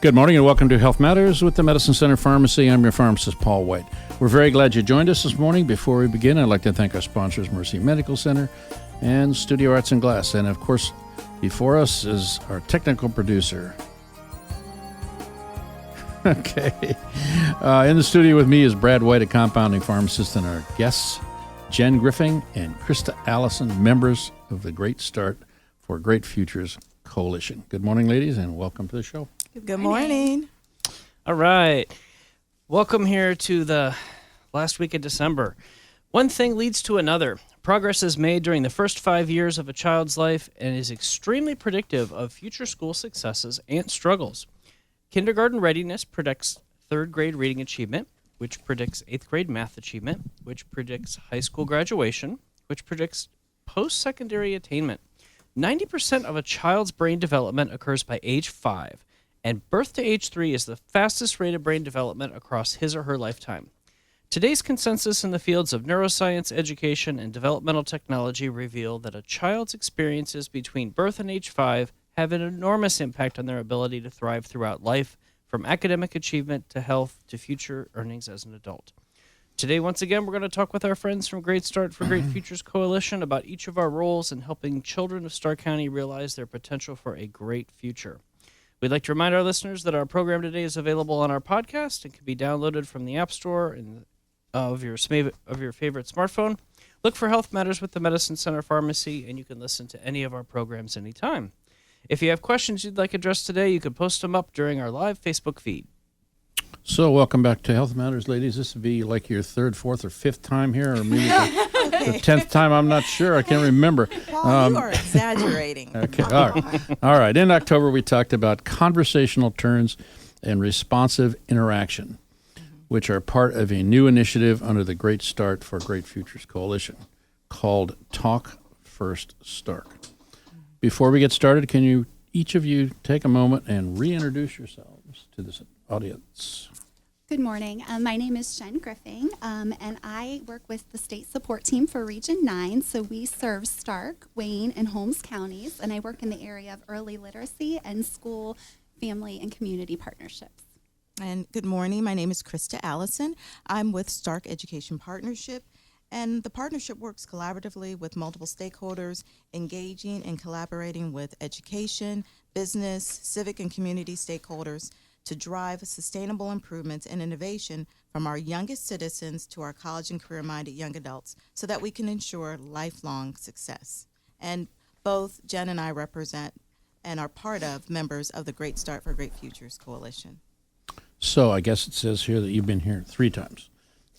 Good morning and welcome to Health Matters with the Medicine Center Pharmacy. I'm your pharmacist, Paul White. We're very glad you joined us this morning. Before we begin, I'd like to thank our sponsors, Mercy Medical Center and Studio Arts and Glass. And of course, before us is our technical producer. Okay. In the studio with me is Brad White, a compounding pharmacist, and our guests, Jen Griffin and Krista Allison, members of the Great Start for Great Futures Coalition. Good morning, ladies, and welcome to the show. Good morning. All right. Welcome here to the last week of December. One thing leads to another. Progress is made during the first 5 years of a child's life and is extremely predictive of future school successes and struggles. Kindergarten readiness predicts third grade reading achievement, which predicts eighth grade math achievement, which predicts high school graduation, which predicts postsecondary attainment. 90% of a child's brain development occurs by age 5. And birth to age 3 is the fastest rate of brain development across his or her lifetime. Today's consensus in the fields of neuroscience, education, and developmental technology reveal that a child's experiences between birth and age 5 have an enormous impact on their ability to thrive throughout life, from academic achievement to health to future earnings as an adult. Today, once again, we're going to talk with our friends from Great Start for Great Futures Coalition about each of our roles in helping children of Stark County realize their potential for a great future. We'd like to remind our listeners that our program today is available on our podcast and can be downloaded from the App Store of your favorite smartphone. Look for Health Matters with the Medicine Center Pharmacy, and you can listen to any of our programs anytime. If you have questions you'd like addressed today, you can post them up during our live Facebook feed. So welcome back to Health Matters, ladies. This would be like your third, fourth, or fifth time here, or maybe the 10th time. I'm not sure. I can't remember. Paul, you are exaggerating. Okay. All right. In October, we talked about conversational turns and responsive interaction, which are part of a new initiative under the Great Start for Great Futures Coalition called Talk First Stark. Before we get started, can you each of you take a moment and reintroduce yourselves to this audience? Good morning. My name is Jen Griffin, and I work with the state support team for Region 9. So we serve Stark, Wayne, and Holmes counties, and I work in the area of early literacy and school, family, and community partnerships. And good morning. My name is Krista Allison. I'm with Stark Education Partnership, and the partnership works collaboratively with multiple stakeholders, engaging and collaborating with education, business, civic, and community stakeholders to drive sustainable improvements and innovation from our youngest citizens to our college and career-minded young adults so that we can ensure lifelong success. And both Jen and I represent and are part of members of the Great Start for Great Futures Coalition. So I guess it says here that you've been here 3 times.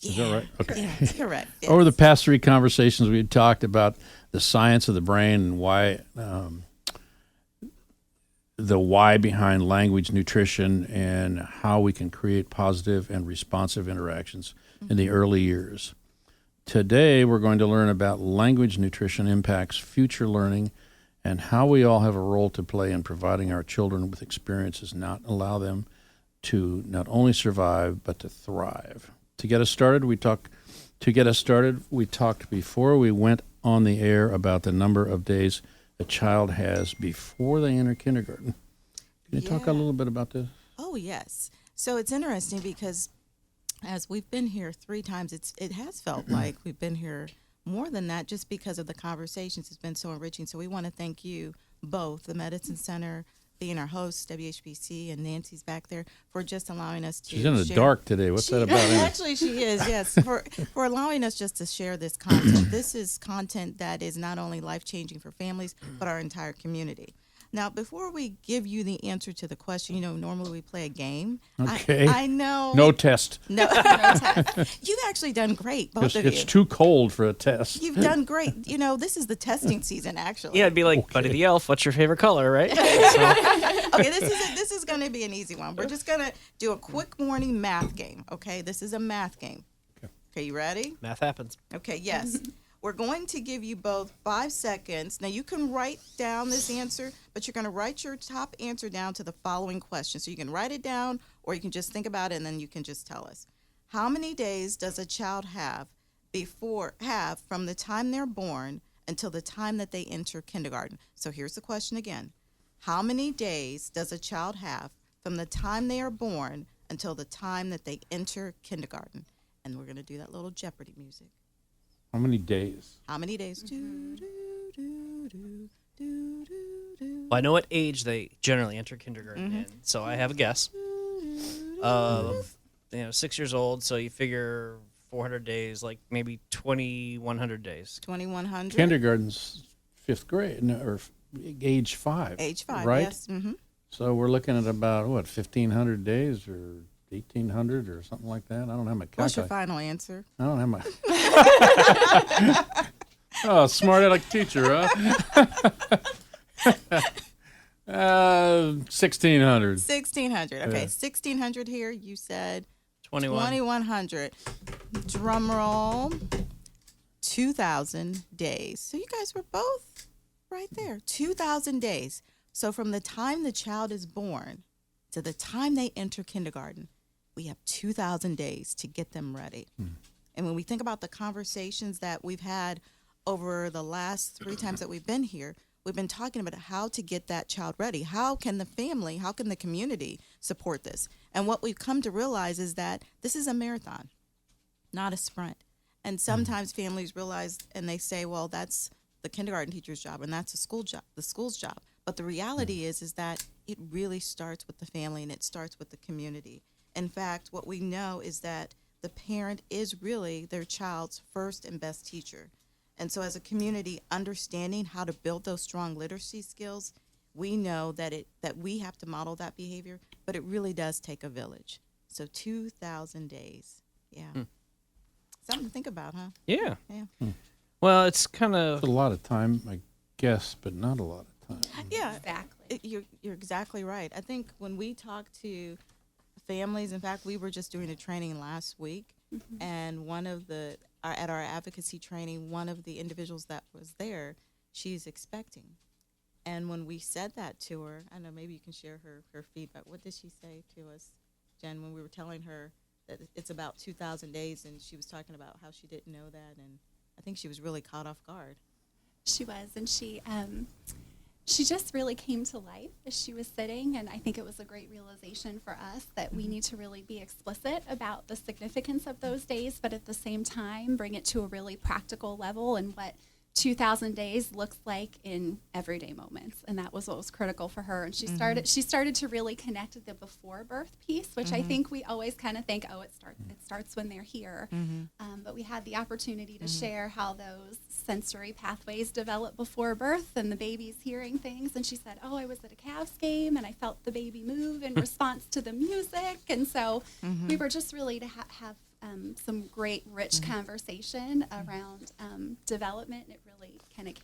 Is that right? Okay. Yeah, that's correct. Yes. Over the past 3 conversations, we had talked about the science of the brain and why the why behind language nutrition and how we can create positive and responsive interactions in the early years. Today, we're going to learn about language nutrition impacts future learning and how we all have a role to play in providing our children with experiences not allow them to not only survive, but to thrive. To get us started, we talked before we went on the air about the number of days a child has before they enter kindergarten. Can you talk a little bit about this? Oh, yes. So it's interesting because as we've been here 3 times, it has felt like we've been here more than that just because of the conversations. It's been so enriching. So we want to thank you both, the Medicine Center, being our host, WHBC, and Nancy's back there, for just allowing us to She's in the dark today. What's that about? Actually, she is, yes, for allowing us just to share this content. This is content that is not only life-changing for families, but our entire community. Now, before we give you the answer to the question, normally we play a game. Okay. I know. No test. No test. You've actually done great, both of you. It's too cold for a test. You've done great. This is the testing season, actually. Yeah, it'd be like, Buddy the Elf, what's your favorite color, right? Okay, this is going to be an easy one. We're just going to do a quick morning math game, okay? This is a math game. Okay, you ready? Math happens. Okay, yes. We're going to give you both 5 seconds. Now, you can write down this answer, but you're going to write your top answer down to the following question. So you can write it down, or you can just think about it, and then you can just tell us. How many days does a child have from the time they're born until the time that they enter kindergarten? So here's the question again. How many days does a child have from the time they are born until the time that they enter kindergarten. And we're going to do that little Jeopardy music. How many days? How many days? Do, do, do, do, do, do, do. Well, I know what age they generally enter kindergarten in, so I have a guess. 6 years old, so you figure 400 days, like maybe 2,100 days. 2,100. Kindergarten's fifth grade, or age 5. Age 5, right? yes. Mm-hmm. So we're looking at about, 1,500 days or 1,800 or something like that? I don't have my What's your calculator. final answer? I don't have my... Oh, smart aleck teacher, huh? 1,600. 1,600. Okay, Yeah. 1,600 here. You said 21. 2,100. Drum roll. 2,000 days. So you guys were both right there. 2,000 days. So from the time the child is born to the time they enter kindergarten, we have 2,000 days to get them ready. And when we think about the conversations that we've had over the last 3 times that we've been here, we've been talking about how to get that child ready. How can the family, how can the community support this? And what we've come to realize is that this is a marathon, not a sprint. And sometimes families realize and they say, well, that's the kindergarten teacher's job and that's the school's job. But the reality is that it really starts with the family and it starts with the community. In fact, what we know is that the parent is really their child's first and best teacher. And so as a community, understanding how to build those strong literacy skills, we know that we have to model that behavior, but it really does take a village. So 2,000 days. Yeah. Something to think about, huh? Yeah. Yeah. Well, it's kind It's of... a lot of time, I guess, but not a lot of time. Yeah. Exactly. You're exactly right. I think when we talk to families, in fact, we were just doing a training last week, and at our advocacy training, one of the individuals that was there, she's expecting. And when we said that to her, I know maybe you can share her feedback. What did she say to us, Jen, when we were telling her that it's about 2,000 days, and she was talking about how she didn't know that, and I think she was really caught off guard. She was, and she just really came to life as she was sitting, and I think it was a great realization for us that we need to really be explicit about the significance of those days, but at the same time bring it to a really practical level and what 2,000 days looks like in everyday moments, and that was what was critical for her. And she started to really connect the before birth piece, which I think we always kind of think, oh, it starts when they're here, but we had the opportunity to share how those sensory pathways develop before birth, and the baby's hearing things. And she said, oh, I was at a Cavs game and I felt the baby move in response to the music, and so we were just really to have some great, rich conversation around development. It really kind of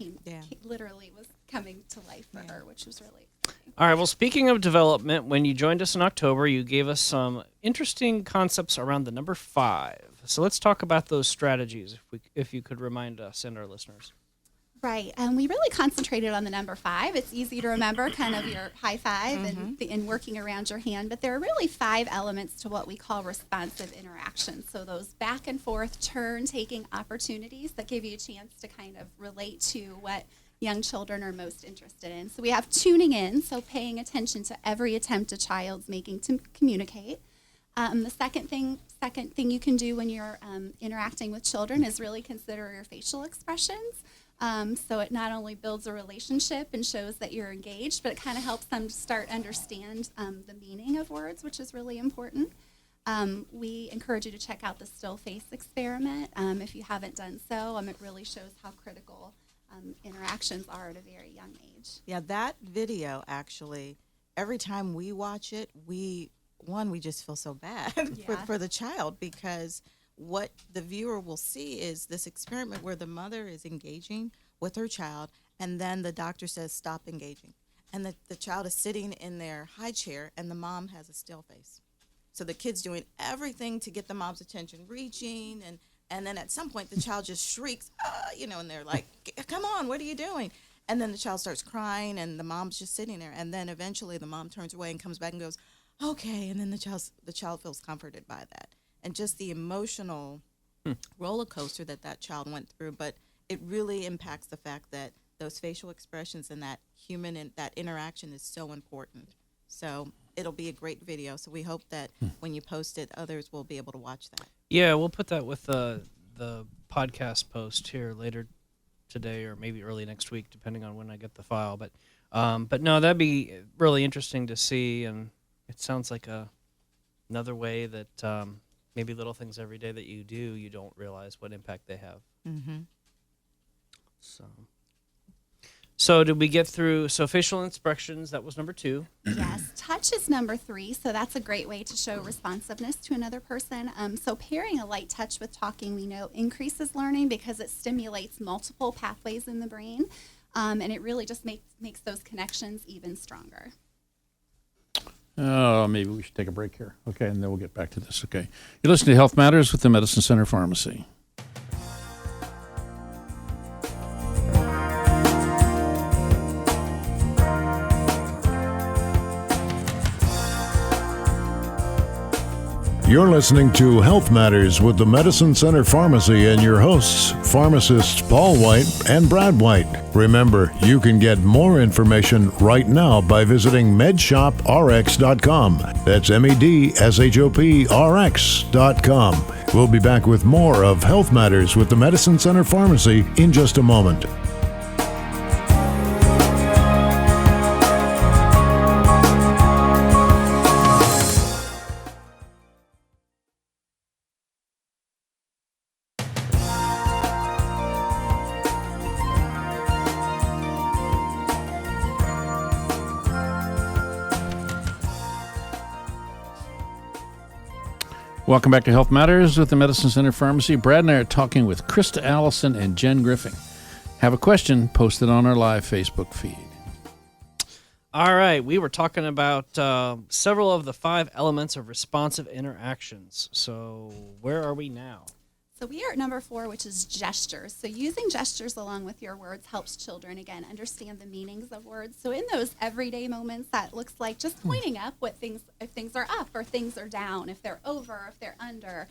literally was coming to life for her, which was really exciting. All right, well, speaking of development, when you joined us in October, you gave us some interesting concepts around the number 5. So let's talk about those strategies, if you could remind us and our listeners. Right. We really concentrated on the number 5. It's easy to remember, kind of your high five and working around your hand. But there are really 5 elements to what we call responsive interaction. So those back and forth, turn-taking opportunities that give you a chance to kind of relate to what young children are most interested in. So we have tuning in, so paying attention to every attempt a child's making to communicate. The second thing you can do when you're interacting with children is really consider your facial expressions. So it not only builds a relationship and shows that you're engaged, but it kind of helps them start understand the meaning of words, which is really important. We encourage you to check out the still face experiment if you haven't done so. It really shows how critical interactions are at a very young age. Yeah, that video actually, every time we watch it, we just feel so bad for the child, because what the viewer will see is this experiment where the mother is engaging with her child, and then the doctor says, stop engaging. And the child is sitting in their high chair, and the mom has a still face. So the kid's doing everything to get the mom's attention, reaching, and then at some point the child just shrieks, and they're like, come on, what are you doing? And then the child starts crying, and the mom's just sitting there. And then eventually the mom turns away and comes back and goes, okay. And then the child feels comforted by that. And just the emotional roller coaster that child went through. But it really impacts the fact that those facial expressions and that human and that interaction is so important. So it'll be a great video. So we hope that when you post it, others will be able to watch that. Yeah, we'll put that with the podcast post here later today or maybe early next week, depending on when I get the file. But no, that'd be really interesting to see, and it sounds like another way that maybe little things every day that you do, you don't realize what impact they have. Mm-hmm. So did we get through? So facial expressions, that was number 2. Yes, touch is number 3, so that's a great way to show responsiveness to another person. So pairing a light touch with talking, we know, increases learning because it stimulates multiple pathways in the brain, and it really just makes those connections even stronger. Oh, maybe we should take a break here. Okay, and then we'll get back to this. Okay. You're listening to Health Matters with the Medicine Center Pharmacy. You're listening to Health Matters with the Medicine Center Pharmacy and your hosts, pharmacists Paul White and Brad White. Remember, you can get more information right now by visiting medshoprx.com. That's medshoprx.com. We'll be back with more of Health Matters with the Medicine Center Pharmacy in just a moment. Welcome back to Health Matters with the Medicine Center Pharmacy. Brad and I are talking with Krista Allison and Jen Griffin. Have a question, post it on our live Facebook feed. All right, we were talking about several of the 5 elements of responsive interactions. So where are we now? So we are at number 4, which is gestures. So using gestures along with your words helps children, again, understand the meanings of words. So in those everyday moments, that looks like just pointing up if things are up or things are down, if they're over, or if they're under,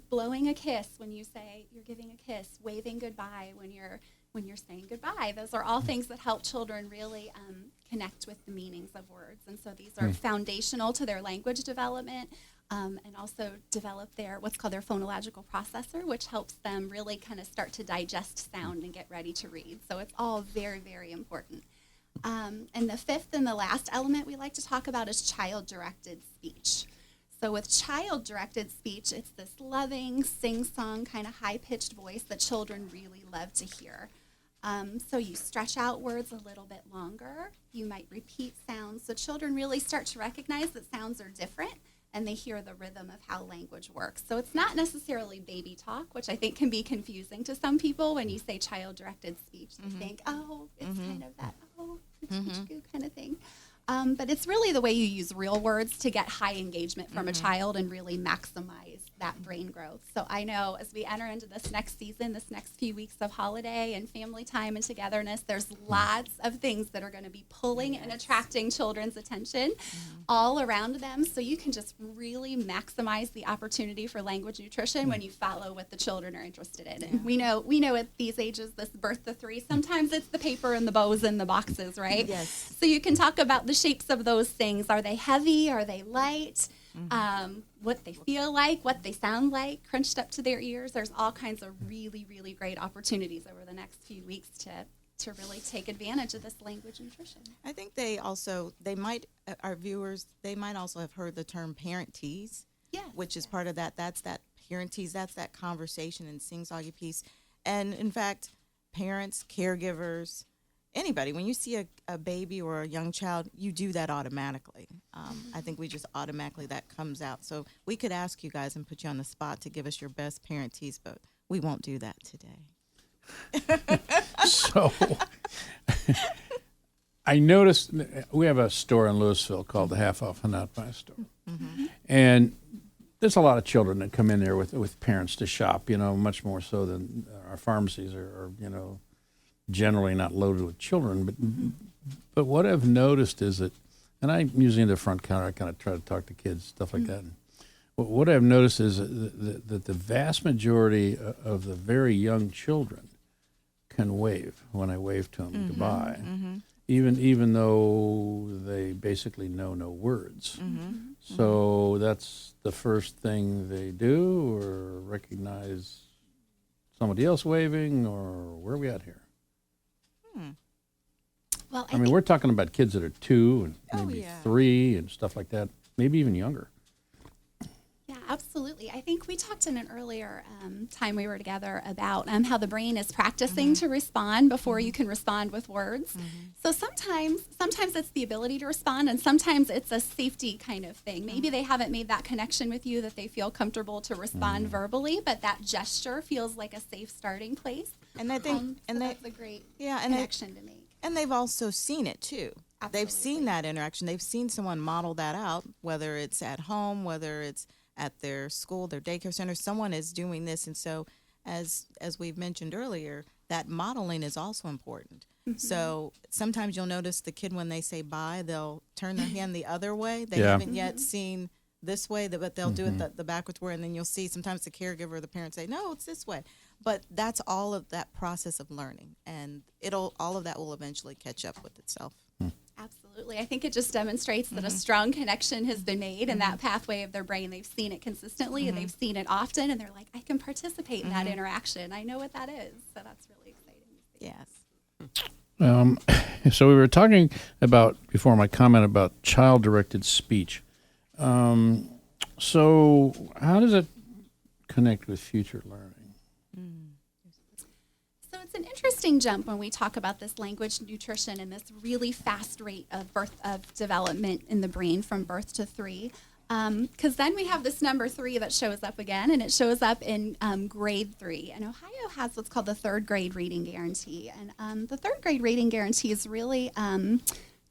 blowing a kiss when you say you're giving a kiss, waving goodbye when you're saying goodbye. Those are all things that help children really connect with the meanings of words. And so these are foundational to their language development. And also develop what's called their phonological processor, which helps them really kind of start to digest sound and get ready to read. So it's all very, very important. And the 5th and the last element we like to talk about is child-directed speech. So with child-directed speech, it's this loving, sing-song, kind of high-pitched voice that children really love to hear. So you stretch out words a little bit longer. You might repeat sounds. So children really start to recognize that sounds are different, and they hear the rhythm of how language works. So it's not necessarily baby talk, which I think can be confusing to some people when you say child-directed speech. They think, oh, it's kind of that, kind of thing. But it's really the way you use real words to get high engagement from a child and really maximize that brain growth. So I know as we enter into this next season, this next few weeks of holiday and family time and togetherness, there's lots of things that are going to be pulling and attracting children's attention all around them. So you can just really maximize the opportunity for language nutrition when you follow what the children are interested in. And we know at these ages, this birth to 3, sometimes it's the paper and the bows and the boxes, right? Yes. So you can talk about the shapes of those things. Are they heavy? Are they light? What they feel like, what they sound like, crunched up to their ears. There's all kinds of really, really great opportunities over the next few weeks to really take advantage of this language nutrition. I think our viewers, they might also have heard the term parent tease, which is part of that. That's that parent tease, that's that conversation and sing-songy piece. And in fact, parents, caregivers, anybody, when you see a baby or a young child, you do that automatically. I think we just automatically, that comes out. So we could ask you guys and put you on the spot to give us your best parent tease, but we won't do that today. So I noticed we have a store in Louisville called the Half Off and Not Buy store. And there's a lot of children that come in there with parents to shop, much more so than our pharmacies are generally not loaded with children. But what I've noticed is that, and I'm usually in the front counter, I kind of try to talk to kids, stuff like that. And what I've noticed is that the vast majority of the very young children can wave when I wave to them goodbye. even though they basically know no words. So that's the first thing they do, or recognize somebody else waving, or where are we at here? Well, I mean, we're talking about kids that are 2 and Oh, maybe yeah. 3 and stuff like that, maybe even younger. yeah, absolutely. I think we talked in an earlier time we were together about how the brain is practicing to respond before you can respond with words. So sometimes it's the ability to respond, and sometimes it's a safety kind of thing. Maybe they haven't made that connection with you that they feel comfortable to respond verbally, but that gesture feels like a safe starting place. And I think, So that's a great and connection to make. And they've also seen it too. They've seen Absolutely. that interaction. They've seen someone model that out, whether it's at home, whether it's at their school, their daycare center. Someone is doing this, and so as we've mentioned earlier, that modeling is also important. So sometimes you'll notice the kid, when they say bye, they'll turn their hand the other way. They Yeah. haven't yet seen this way, but they'll do it the backwards way, and then you'll see sometimes the caregiver or the parent say, no, it's this way. But that's all of that process of learning, and all of that will eventually catch up with itself. Absolutely. I think it just demonstrates that a strong connection has been made in that pathway of their brain. They've seen it consistently and they've seen it often, and they're like, I can participate in that interaction. I know what that is. So that's really exciting to see. Yes. So we were talking about, before my comment, about child-directed speech. So how does it connect with future learning? So it's an interesting jump when we talk about this language nutrition and this really fast rate of development in the brain from birth to 3. Because then we have this number 3 that shows up again, and it shows up in grade 3. And Ohio has what's called the 3rd grade reading guarantee. And the 3rd grade reading guarantee is really to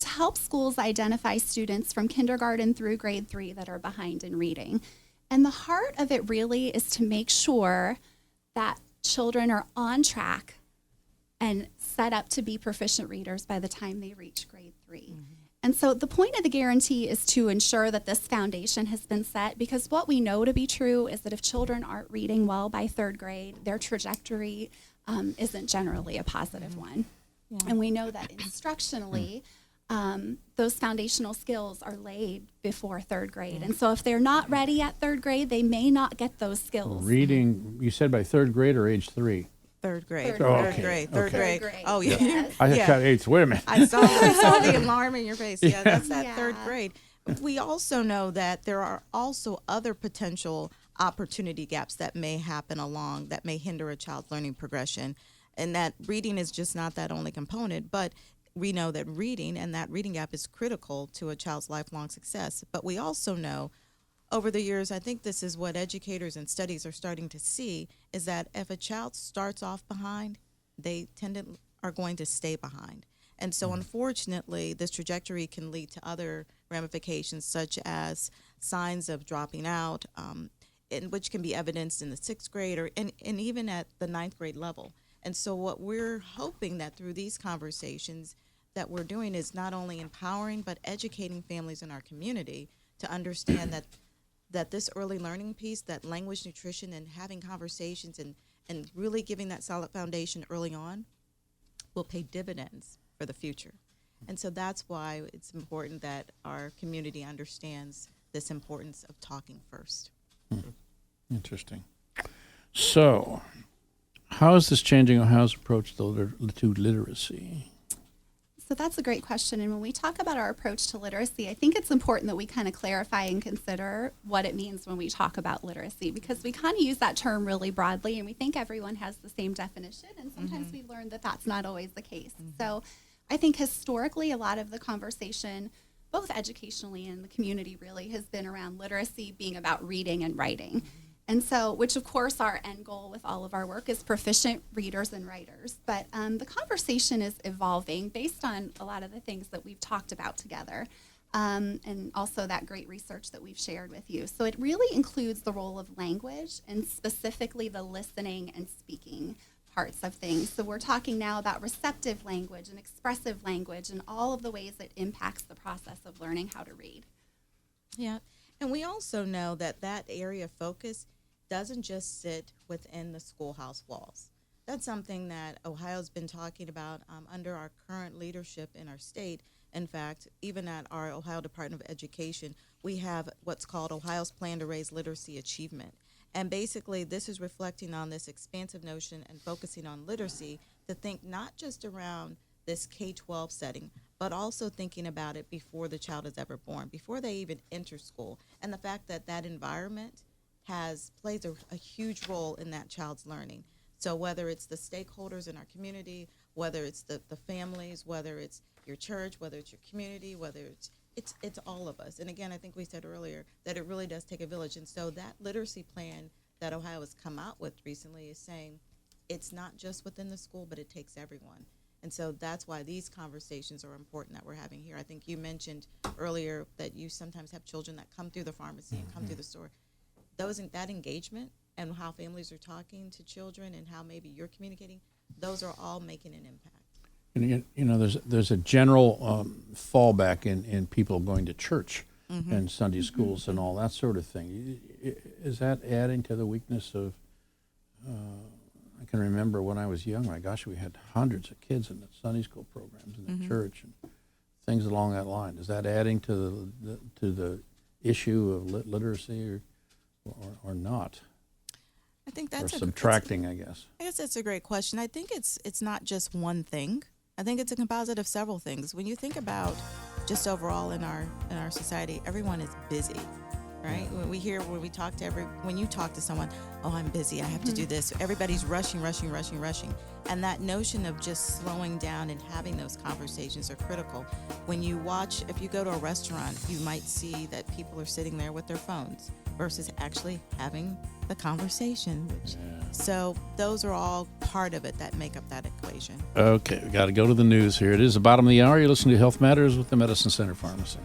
help schools identify students from kindergarten through grade 3 that are behind in reading. And the heart of it really is to make sure that children are on track and set up to be proficient readers by the time they reach grade 3. And so the point of the guarantee is to ensure that this foundation has been set, because what we know to be true is that if children aren't reading well by 3rd grade, their trajectory isn't generally a positive one. And we know that instructionally, those foundational skills are laid before 3rd grade. And so if they're not ready at 3rd grade, they may not get those skills. Reading, you said by 3rd grade or age 3? Third grade. Third grade. Third grade. Okay. Third grade. Oh, yeah. Yes. I just Yeah. got 8th. Wait a minute. I saw the alarm in your face. Yeah, that's that Yeah. 3rd grade. We also know that there are also other potential opportunity gaps that may happen along that may hinder a child's learning progression, and that reading is just not that only component, but we know that reading and that reading gap is critical to a child's lifelong success. But we also know over the years, I think this is what educators and studies are starting to see, is that if a child starts off behind, they are going to stay behind. And so unfortunately, this trajectory can lead to other ramifications, such as signs of dropping out, which can be evidenced in the 6th grade and even at the 9th grade level. And so what we're hoping that through these conversations that we're doing is not only empowering, but educating families in our community to understand that this early learning piece, that language nutrition and having conversations and really giving that solid foundation early on will pay dividends for the future. And so that's why it's important that our community understands this importance of talking first. Interesting. So, how is this changing Ohio's approach to literacy? So that's a great question. And when we talk about our approach to literacy, I think it's important that we kind of clarify and consider what it means when we talk about literacy, because we kind of use that term really broadly and we think everyone has the same definition. And sometimes we've learned that that's not always the case. So I think historically, a lot of the conversation, both educationally and in the community really, has been around literacy being about reading and writing. And so, which of course our end goal with all of our work is proficient readers and writers. But the conversation is evolving based on a lot of the things that we've talked about together, and also that great research that we've shared with you. So it really includes the role of language and specifically the listening and speaking parts of things. So we're talking now about receptive language and expressive language and all of the ways it impacts the process of learning how to read. Yeah. And we also know that area of focus doesn't just sit within the schoolhouse walls. that's something that Ohio's been talking about under our current leadership in our state. In fact, even at our Ohio Department of Education, we have what's called Ohio's Plan to Raise Literacy Achievement. And basically, this is reflecting on this expansive notion and focusing on literacy to think not just around this K-12 setting, but also thinking about it before the child is ever born, before they even enter school. And the fact that that environment plays a huge role in that child's learning. So whether it's the stakeholders in our community, whether it's the families, whether it's your church, whether it's your community, whether it's all of us. And again, I think we said earlier that it really does take a village. And so that literacy plan that Ohio has come out with recently is saying it's not just within the school, but it takes everyone. And so that's why these conversations are important that we're having here. I think you mentioned earlier that you sometimes have children that come through the pharmacy and come through the store. That engagement and how families are talking to children and how maybe you're communicating, those are all making an impact. And you know, there's a general fallback in people going to church and Sunday schools and all that sort of thing. Is that adding to the weakness of? I can remember when I was young. My gosh, we had hundreds of kids in the Sunday school programs in the church and things along that line. Is that adding to the issue of literacy or not? I think that's or subtracting, I guess. I guess that's a great question. I think it's not just one thing. I think it's a composite of several things. When you think about just overall in our society, everyone is busy, right? When you talk to someone, oh, I'm busy, I have to do this. Everybody's rushing. And that notion of just slowing down and having those conversations are critical. When you watch, if you go to a restaurant, you might see that people are sitting there with their phones versus actually having the conversation. So those are all part of it that make up that equation. Okay, we got to go to the news here. It is the bottom of the hour. You're listening to Health Matters with the Medicine Center Pharmacy.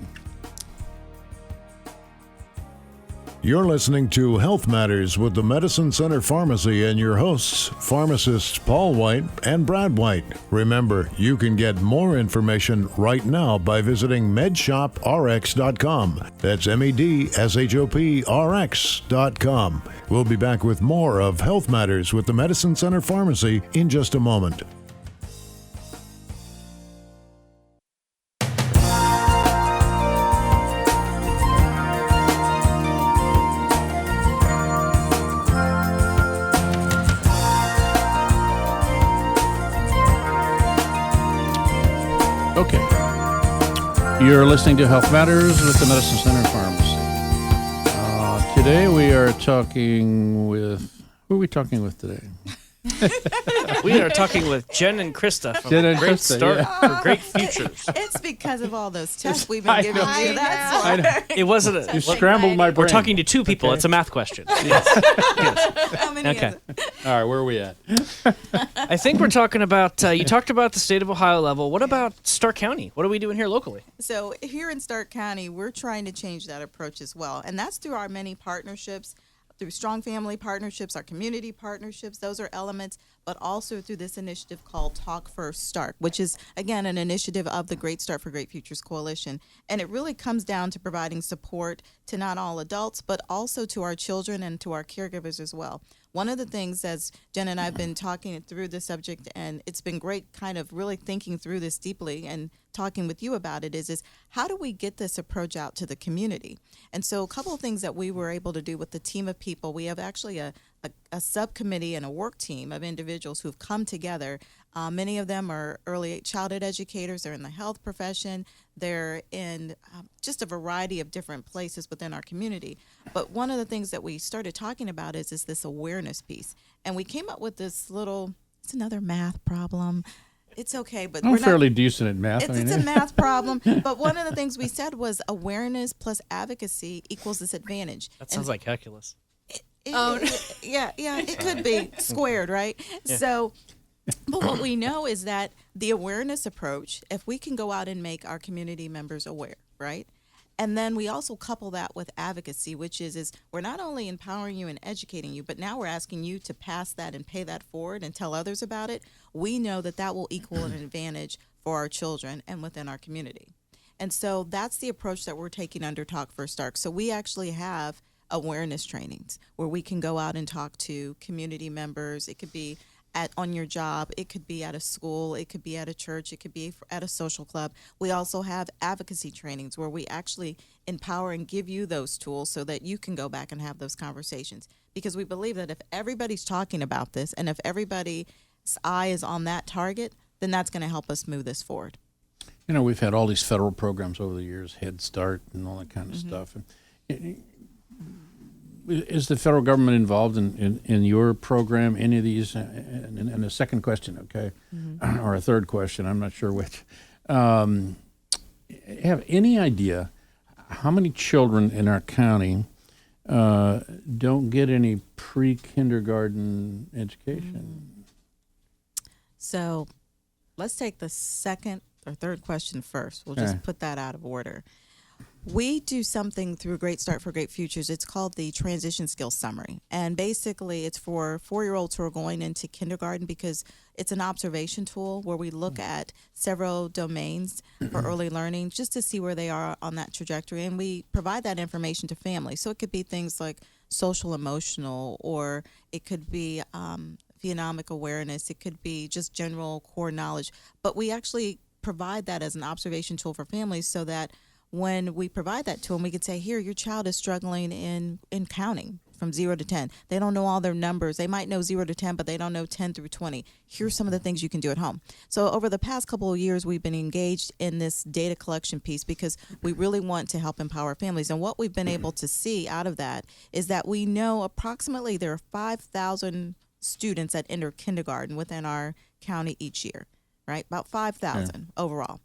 You're listening to Health Matters with the Medicine Center Pharmacy and your hosts, pharmacists Paul White and Brad White. Remember, you can get more information right now by visiting medshoprx.com. That's medshoprx.com. We'll be back with more of Health Matters with the Medicine Center Pharmacy in just a moment. Okay. You're listening to Health Matters with the Medicine Center Pharmacy. Today we are talking with... Who are we talking with today? We are talking with Jen and Krista from Jen and Great Krista, Start yeah. for Great Futures. It's because of all those tests we've been I giving know. you. That's I why. know. It wasn't You a... scrambled my brain. We're talking to two people. Okay. It's a math question. How many Okay. is it? All right, where are we at? I think we're talking about, you talked about the state of Ohio level. What about Stark County? What are we doing here locally? So here in Stark County, we're trying to change that approach as well. And that's through our many partnerships, through strong family partnerships, our community partnerships. Those are elements, but also through this initiative called Talk First Stark, which is, again, an initiative of the Great Start for Great Futures Coalition. And it really comes down to providing support to not all adults, but also to our children and to our caregivers as well. One of the things, as Jen and I have been talking through this subject, and it's been great kind of really thinking through this deeply and talking with you about it, is how do we get this approach out to the community? And so a couple of things that we were able to do with the team of people, we have actually a subcommittee and a work team of individuals who've come together. Many of them are early childhood educators. They're in the health profession. They're in just a variety of different places within our community. But one of the things that we started talking about is this awareness piece. And we came up with this it's another math problem. It's okay, but I'm fairly decent at math. It's a math problem. But one of the things we said was awareness plus advocacy equals this advantage. That sounds like calculus. Yeah, it could be squared, right? Yeah. So, but what we know is that the awareness approach, if we can go out and make our community members aware, right? And then we also couple that with advocacy, which is we're not only empowering you and educating you, but now we're asking you to pass that and pay that forward and tell others about it. We know that will equal an advantage for our children and within our community. And so that's the approach that we're taking under Talk First Stark. So we actually have awareness trainings where we can go out and talk to community members. It could be on your job, it could be at a school, it could be at a church, it could be at a social club. We also have advocacy trainings where we actually empower and give you those tools so that you can go back and have those conversations. Because we believe that if everybody's talking about this and if everybody's eye is on that target, then that's going to help us move this forward. You know, we've had all these federal programs over the years, Head Start and all that kind of stuff. And is the federal government involved in your program, any of these? And a second question, okay, or a third question, I'm not sure which. Have any idea how many children in our county don't get any pre-kindergarten education? So let's take the second or third question first. We'll just put that out of order. We do something through Great Start for Great Futures. It's called the Transition Skills Summary. And basically, it's for 4-year-olds who are going into kindergarten because it's an observation tool where we look at several domains for early learning just to see where they are on that trajectory. And we provide that information to families. So it could be things like social emotional, or it could be phenomic awareness. It could be just general core knowledge. But we actually provide that as an observation tool for families so that when we provide that to them, we could say, here, your child is struggling in counting from 0 to 10. They don't know all their numbers. They might know 0 to 10, but they don't know 10 through 20. Here's some of the things you can do at home. So over the past couple of years, we've been engaged in this data collection piece because we really want to help empower families. And what we've been able to see out of that is that we know approximately there are 5,000 students that enter kindergarten within our county each year, right? About 5,000 overall.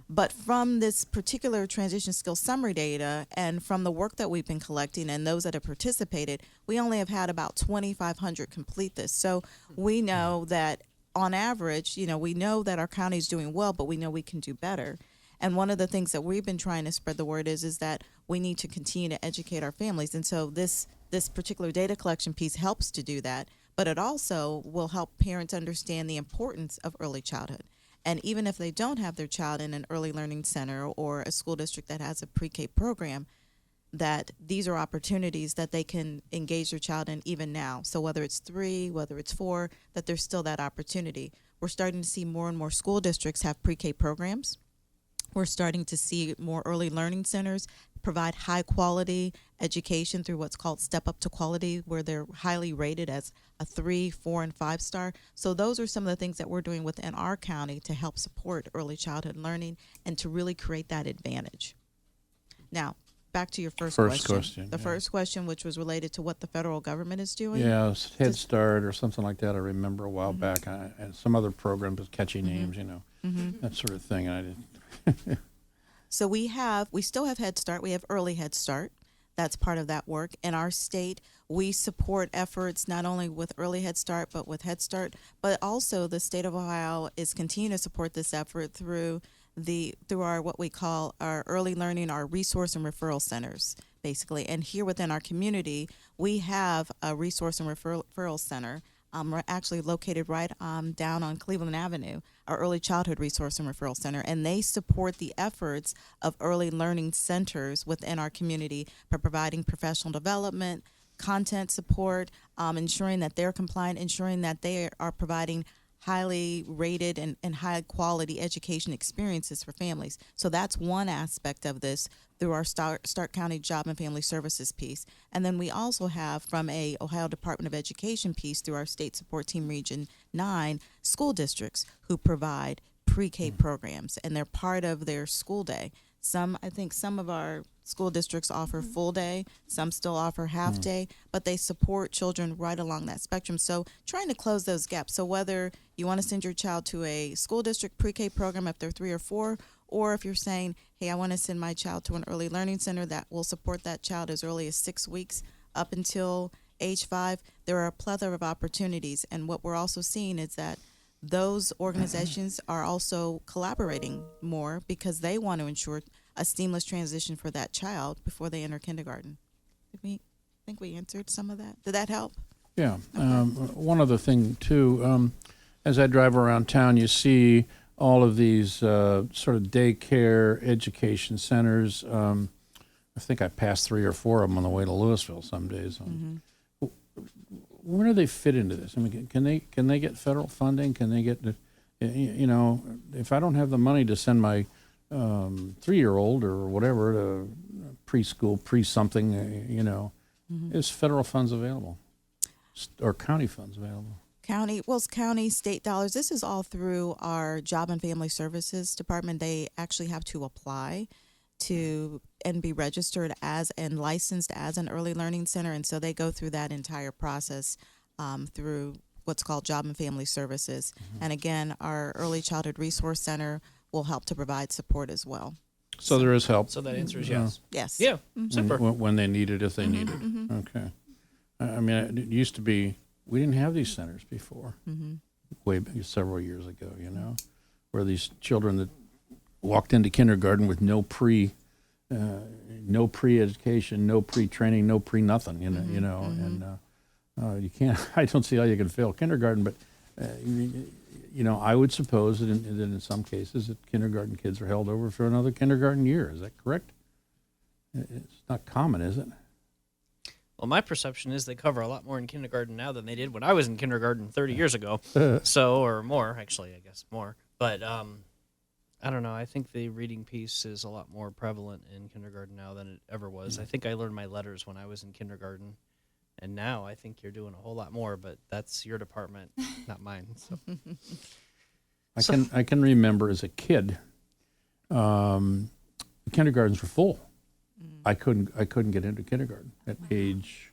But from this particular transition skills summary data and from the work that we've been collecting and those that have participated, we only have had about 2,500 complete this. So we know that on average, you know, we know that our county is doing well, but we know we can do better. And one of the things that we've been trying to spread the word is that we need to continue to educate our families. And so this particular data collection piece helps to do that, but it also will help parents understand the importance of early childhood. And even if they don't have their child in an early learning center or a school district that has a pre-K program, that these are opportunities that they can engage their child in even now. So whether it's 3, whether it's 4, that there's still that opportunity. We're starting to see more and more school districts have pre-K programs. We're starting to see more early learning centers provide high quality education through what's called Step Up to Quality, where they're highly rated as a 3, 4, and 5 star. So those are some of the things that we're doing within our county to help support early childhood learning and to really create that advantage. Now, back to your first question. The first question, which was related to what the federal government is doing. Yeah, Head Start or something like that. I remember a while back, and some other program with catchy names, you know, that sort of thing. And I didn't. So we still have Head Start. We have Early Head Start. That's part of that work. In our state, we support efforts not only with Early Head Start, but with Head Start. But also the state of Ohio is continuing to support this effort through our what we call our early learning, our resource and referral centers, basically. And here within our community, we have a resource and referral center. We're actually located right down on Cleveland Avenue, our Early Childhood Resource and Referral Center, and they support the efforts of early learning centers within our community by providing professional development, content support, ensuring that they're compliant, ensuring that they are providing highly rated and high quality education experiences for families. So that's one aspect of this through our Stark County Job and Family Services piece. And then we also have from a Ohio Department of Education piece through our State Support Team Region 9 school districts who provide pre-K programs, and they're part of their school day. I think some of our school districts offer full day, some still offer half day, but they support children right along that spectrum. So trying to close those gaps. So whether you want to send your child to a school district pre-K program if they're 3 or 4, or if you're saying, hey, I want to send my child to an early learning center that will support that child as early as 6 weeks up until age 5, there are a plethora of opportunities. And what we're also seeing is that those organizations are also collaborating more because they want to ensure a seamless transition for that child before they enter kindergarten. I think we answered some of that. Did that help? Yeah. Okay. One other thing, too, as I drive around town, you see all of these sort of daycare education centers. I think I passed 3 or 4 of them on the way to Louisville some days. where do they fit into this? I mean, can they get federal funding? Can they get, if I don't have the money to send my 3-year-old or whatever to preschool, pre-something, is federal funds available or county funds available? County, state dollars. This is all through our Job and Family Services Department. They actually have to apply to and be registered as and licensed as an early learning center, and so they go through that entire process through what's called Job and Family Services. And again, our Early Childhood Resource Center will help to provide support as well. So there is help. So that answer is yes. Yes. Yeah, super. When they need it, if they need it. Okay. I mean, it used to be, we didn't have these centers before, several years ago, where these children that walked into kindergarten with no pre-education, no pre-training, no pre-nothing, and you can't, I don't see how you can fail kindergarten, but, I would suppose that in some cases that kindergarten kids are held over for another kindergarten year. Is that correct? It's not common, is it? Well, my perception is they cover a lot more in kindergarten now than they did when I was in kindergarten 30 years ago. Or more, actually, I guess more. But I don't know. I think the reading piece is a lot more prevalent in kindergarten now than it ever was. I think I learned my letters when I was in kindergarten. And now I think you're doing a whole lot more, but that's your department, not mine. So. I can remember as a kid, kindergartens were full. I couldn't get into kindergarten at age,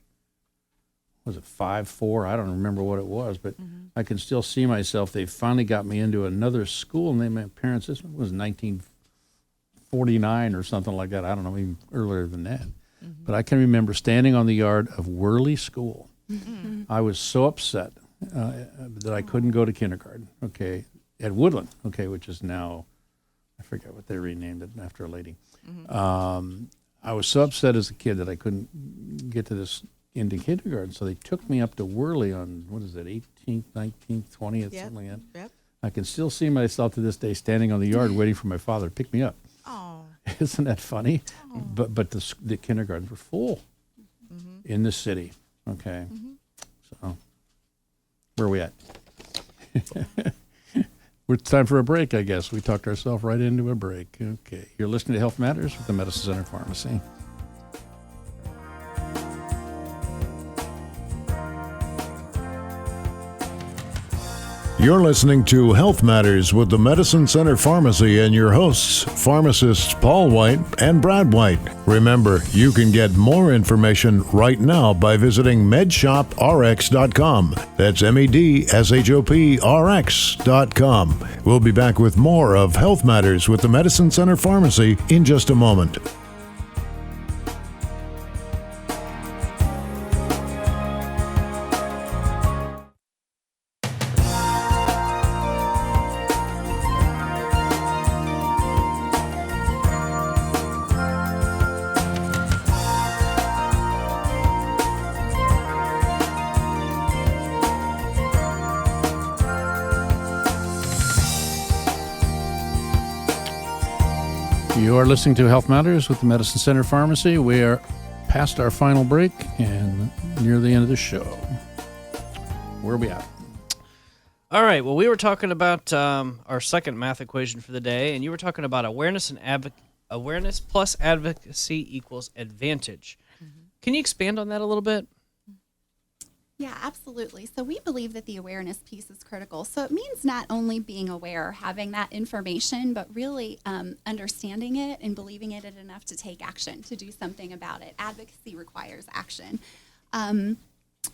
was it 5, 4? I don't remember what it was, but I can still see myself. They finally got me into another school, and my parents, this was 1949 or something like that. I don't know, even earlier than that. But I can remember standing on the yard of Worley School. I was so upset that I couldn't go to kindergarten, at Woodland, which is now, I forget what they renamed it after a lady. I was so upset as a kid that I couldn't get to this into kindergarten, so they took me up to Worley on, 18th, 19th, 20th, something like that. Yep. I can still see myself to this day standing on the yard waiting for my father to pick me up. Oh. Isn't that funny? But the kindergartens were full in the city. Okay. So where are we at? It's time for a break, I guess. We talked ourselves right into a break. Okay. You're listening to Health Matters with the Medicine Center Pharmacy. You're listening to Health Matters with the Medicine Center Pharmacy and your hosts, pharmacists Paul White and Brad White. Remember, you can get more information right now by visiting medshoprx.com. That's medshop.rx.com. We'll be back with more of Health Matters with the Medicine Center Pharmacy in just a moment. You are listening to Health Matters with the Medicine Center Pharmacy. We are past our final break and near the end of the show. Where are we at? All right. Well, we were talking about our second math equation for the day, and you were talking about awareness plus advocacy equals advantage. Can you expand on that a little bit? Yeah, absolutely. So we believe that the awareness piece is critical. So it means not only being aware, having that information, but really understanding it and believing it enough to take action, to do something about it. Advocacy requires action.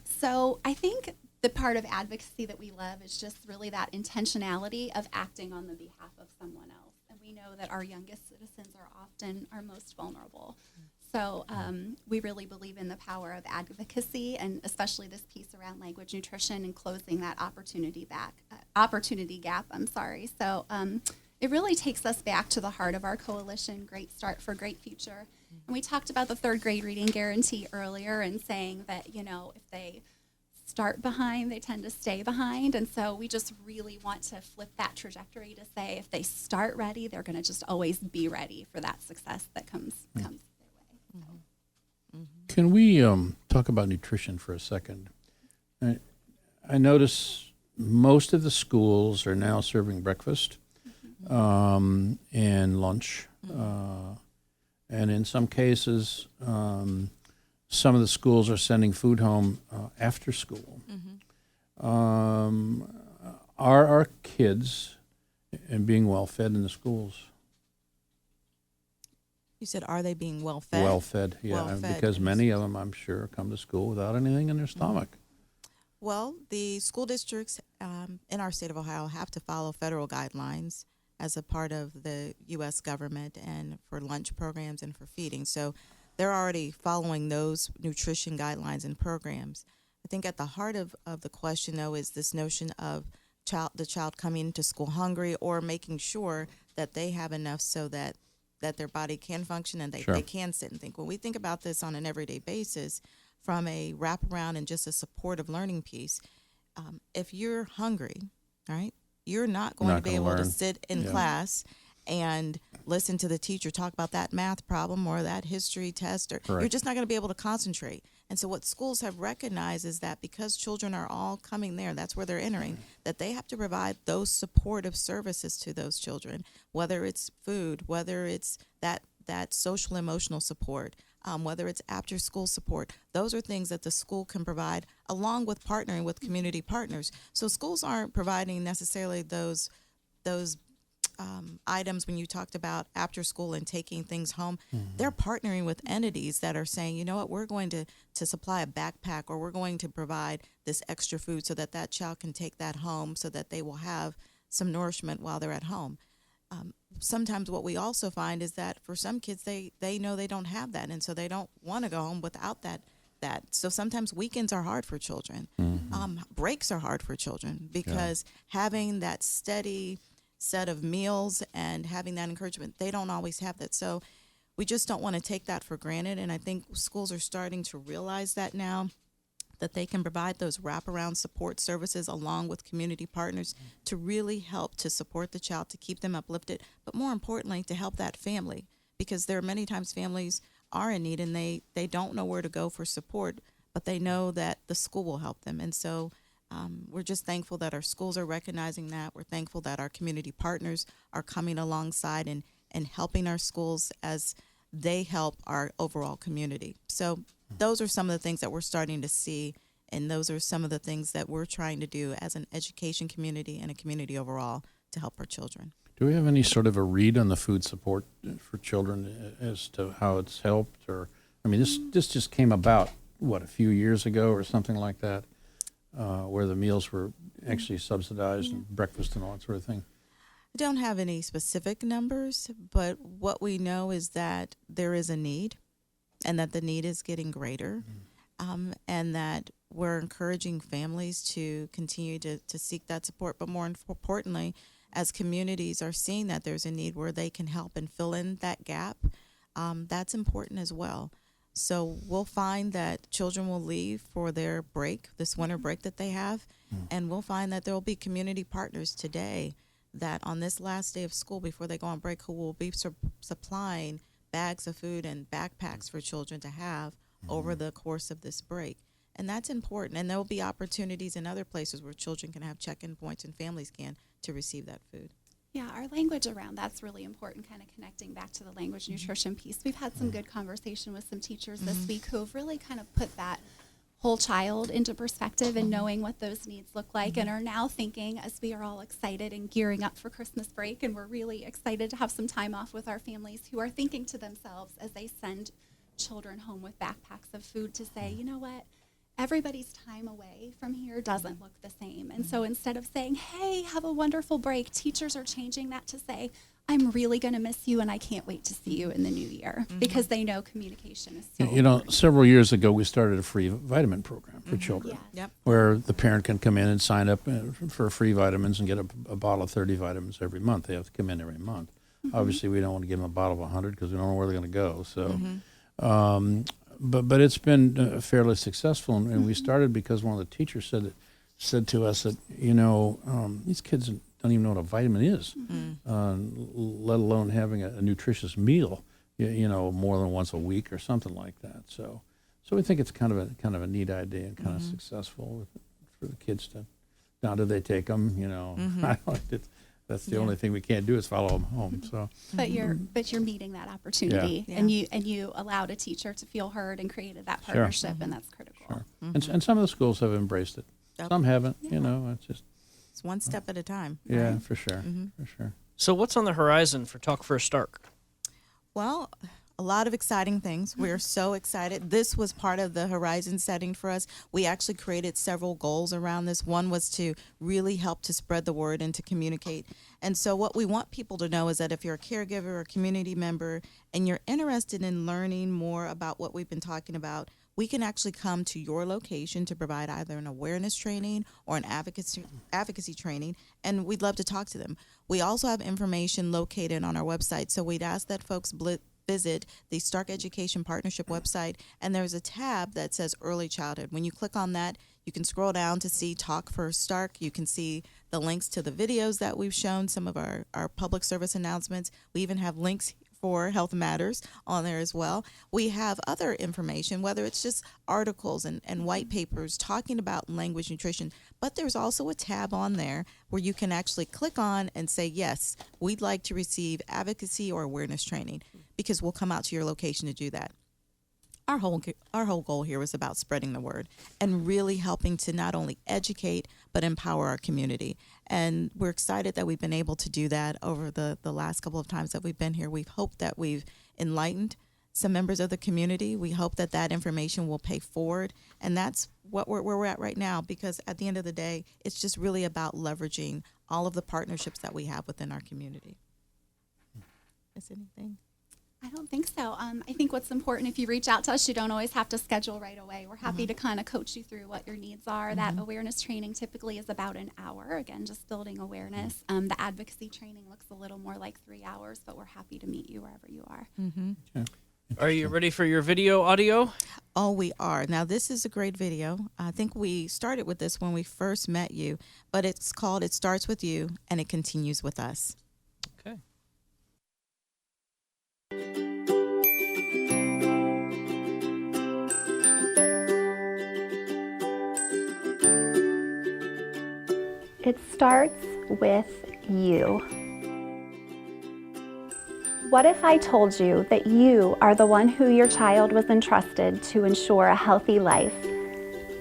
So I think the part of advocacy that we love is just really that intentionality of acting on the behalf of someone else. And we know that our youngest citizens are often our most vulnerable. So we really believe in the power of advocacy, and especially this piece around language nutrition and closing that opportunity gap. So it really takes us back to the heart of our coalition, Great Start for Great Future. And we talked about the third grade reading guarantee earlier and saying that, if they start behind, they tend to stay behind. And so we just really want to flip that trajectory to say if they start ready, they're going to just always be ready for that success that comes their way. Can we talk about nutrition for a second? I notice most of the schools are now serving breakfast and lunch. And in some cases, some of the schools are sending food home after school. Are our kids and being well fed in the schools? You said, are they being well fed? Well fed, yeah, Well-fed because in many of them, I'm sure, come to school without anything in their stomach. Well, the school districts in our state of Ohio have to follow federal guidelines as a part of the U.S. government and for lunch programs and for feeding. So they're already following those nutrition guidelines and programs. I think at the heart of the question, though, is this notion of the child coming into school hungry or making sure that they have enough so that their body can function and they can sit and think. When we think about this on an everyday basis, from a wraparound and just a supportive learning piece, if you're hungry, right, you're not going to be able to sit in class and listen to the teacher talk about that math problem or that history test, or you're just not going to be able to concentrate. And so what schools have recognized is that because children are all coming there, that's where they're entering, that they have to provide those supportive services to those children, whether it's food, whether it's that social emotional support, whether it's after school support. Those are things that the school can provide along with partnering with community partners. So schools aren't providing necessarily those items when you talked about after school and taking things home. They're partnering with entities that are saying, you know what, we're going to supply a backpack, or we're going to provide this extra food so that that child can take that home so that they will have some nourishment while they're at home. Sometimes what we also find is that for some kids, they know they don't have that, and so they don't want to go home without that. So sometimes weekends are hard for children. Breaks are hard for children because having that steady set of meals and having that encouragement, they don't always have that. So we just don't want to take that for granted, and I think schools are starting to realize that now, that they can provide those wraparound support services along with community partners to really help to support the child, to keep them uplifted, but more importantly, to help that family, because there are many times families are in need and they don't know where to go for support, but they know that the school will help them. And so we're just thankful that our schools are recognizing that. We're thankful that our community partners are coming alongside and helping our schools as they help our overall community. So those are some of the things that we're starting to see, and those are some of the things that we're trying to do as an education community and a community overall to help our children. Do we have any sort of a read on the food support for children as to how it's helped? Or, I mean, this just came about, a few years ago or something like that, where the meals were actually subsidized and breakfast and all that sort of thing? I don't have any specific numbers, but what we know is that there is a need and that the need is getting greater, and that we're encouraging families to continue to seek that support. But more importantly, as communities are seeing that there's a need where they can help and fill in that gap, that's important as well. So we'll find that children will leave for their break, this winter break that they have, and we'll find that there will be community partners today that on this last day of school before they go on break who will be supplying bags of food and backpacks for children to have over the course of this break. And that's important. And there will be opportunities in other places where children can have check-in points and families can to receive that food. Yeah, our language around that's really important, kind of connecting back to the language nutrition piece. We've had some good conversation with some teachers this week who have really kind of put that whole child into perspective and knowing what those needs look like, and are now thinking, as we are all excited and gearing up for Christmas break, and we're really excited to have some time off with our families, who are thinking to themselves as they send children home with backpacks of food to say, you know what, everybody's time away from here doesn't look the same. And so instead of saying, hey, have a wonderful break, teachers are changing that to say, I'm really going to miss you and I can't wait to see you in the new year, because they know communication is so important. Several years ago we started a free vitamin program for children, where the parent can come in and sign up for free vitamins and get a bottle of 30 vitamins every month. They have to come in every month. Obviously, we don't want to give them a bottle of 100 because we don't know where they're going to go. So, but it's been fairly successful, and we started because one of the teachers said to us that these kids don't even know what a vitamin is, let alone having a nutritious meal, more than once a week or something like that. So we think it's kind of a neat idea and kind of successful for the kids to, now do they take them, that's the only thing we can't do is follow them home. So, But you're meeting that opportunity, Yeah. and you allowed a teacher to feel heard and created that partnership, and that's critical. sure. And some of the schools have embraced it. Yep. Some haven't, it's just, It's one step at a time. yeah, right? for sure, for sure. So what's on the horizon for Talk First Stark? Well, a lot of exciting things. We're so excited. This was part of the horizon setting for us. We actually created several goals around this. One was to really help to spread the word and to communicate. And so what we want people to know is that if you're a caregiver or a community member and you're interested in learning more about what we've been talking about, we can actually come to your location to provide either an awareness training or an advocacy training, and we'd love to talk to them. We also have information located on our website, so we'd ask that folks visit the Stark Education Partnership website, and there's a tab that says Early Childhood. When you click on that, you can scroll down to see Talk First Stark. You can see the links to the videos that we've shown, some of our public service announcements. We even have links for Health Matters on there as well. We have other information, whether it's just articles and white papers talking about language nutrition, but there's also a tab on there where you can actually click on and say, yes, we'd like to receive advocacy or awareness training, because we'll come out to your location to do that. Our whole goal here was about spreading the word and really helping to not only educate, but empower our community. And we're excited that we've been able to do that over the last couple of times that we've been here. We've hoped that we've enlightened some members of the community. We hope that that information will pay forward. And that's where we're at right now, because at the end of the day, it's just really about leveraging all of the partnerships that we have within our community. Is anything? I don't think so. I think what's important, if you reach out to us, you don't always have to schedule right away. We're happy to kind of coach you through what your needs are. That awareness training typically is about an hour. Again, just building awareness. The advocacy training looks a little more like 3 hours, but we're happy to meet you wherever you are. Yeah. Are you ready for your video audio? Oh, we are. Now, this is a great video. I think we started with this when we first met you, but it's called It Starts With You and It Continues With Us. Okay. It starts with you. What if I told you that you are the one who your child was entrusted to ensure a healthy life?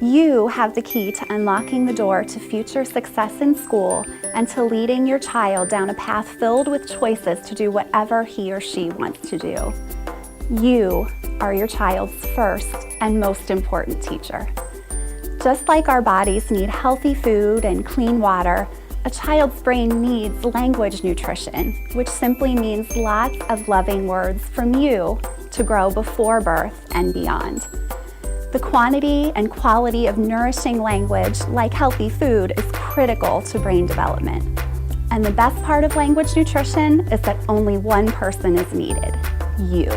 You have the key to unlocking the door to future success in school and to leading your child down a path filled with choices to do whatever he or she wants to do. You are your child's first and most important teacher. Just like our bodies need healthy food and clean water, a child's brain needs language nutrition, which simply means lots of loving words from you to grow before birth and beyond. The quantity and quality of nourishing language, like healthy food, is critical to brain development. And the best part of language nutrition is that only one person is needed: you.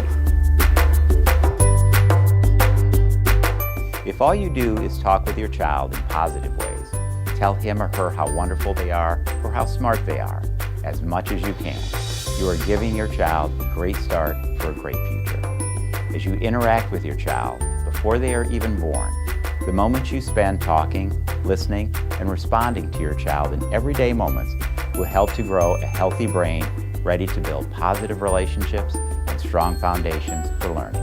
If all you do is talk with your child in positive ways, tell him or her how wonderful they are or how smart they are, as much as you can, you are giving your child a great start for a great future. As you interact with your child before they are even born, the moments you spend talking, listening, and responding to your child in everyday moments will help to grow a healthy brain ready to build positive relationships and strong foundations for learning.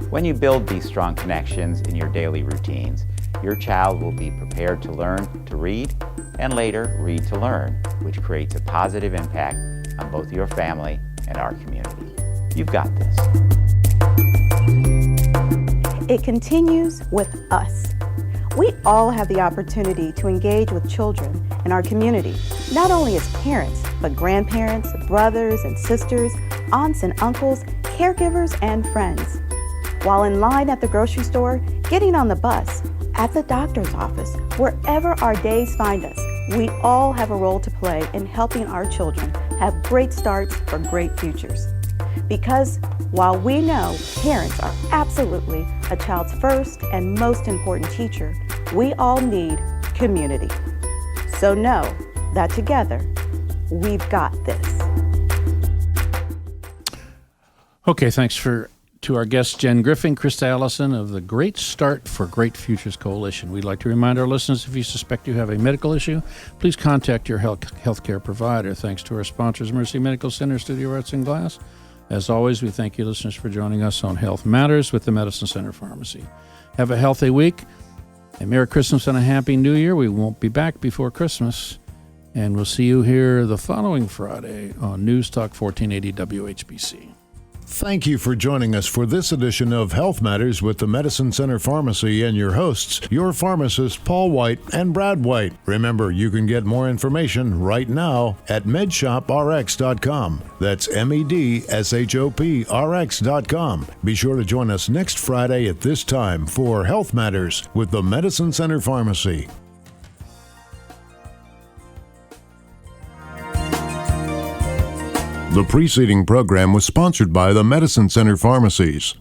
When you build these strong connections in your daily routines, your child will be prepared to learn to read and later read to learn, which creates a positive impact on both your family and our community. You've got this. It continues with us. We all have the opportunity to engage with children in our community, not only as parents, but grandparents, brothers and sisters, aunts and uncles, caregivers, and friends. While in line at the grocery store, getting on the bus, at the doctor's office, wherever our days find us, we all have a role to play in helping our children have great starts for great futures. Because while we know parents are absolutely a child's first and most important teacher, we all need community. So know that together, we've got this. Okay, thanks for to our guests, Jen Griffin, Krista Allison of the Great Start for Great Futures Coalition. We'd like to remind our listeners, if you suspect you have a medical issue, please contact your healthcare provider. Thanks to our sponsors, Mercy Medical Center, Studio Arts and Glass. As always, we thank you, listeners, for joining us on Health Matters with the Medicine Center Pharmacy. Have a healthy week, a Merry Christmas and a Happy New Year. We won't be back before Christmas, and we'll see you here the following Friday on News Talk 1480 WHBC. Thank you for joining us for this edition of Health Matters with the Medicine Center Pharmacy and your hosts, your pharmacists Paul White and Brad White. Remember, you can get more information right now at medshoprx.com. That's medshop.rx.com. Be sure to join us next Friday at this time for Health Matters with the Medicine Center Pharmacy. The preceding program was sponsored by the Medicine Center Pharmacies.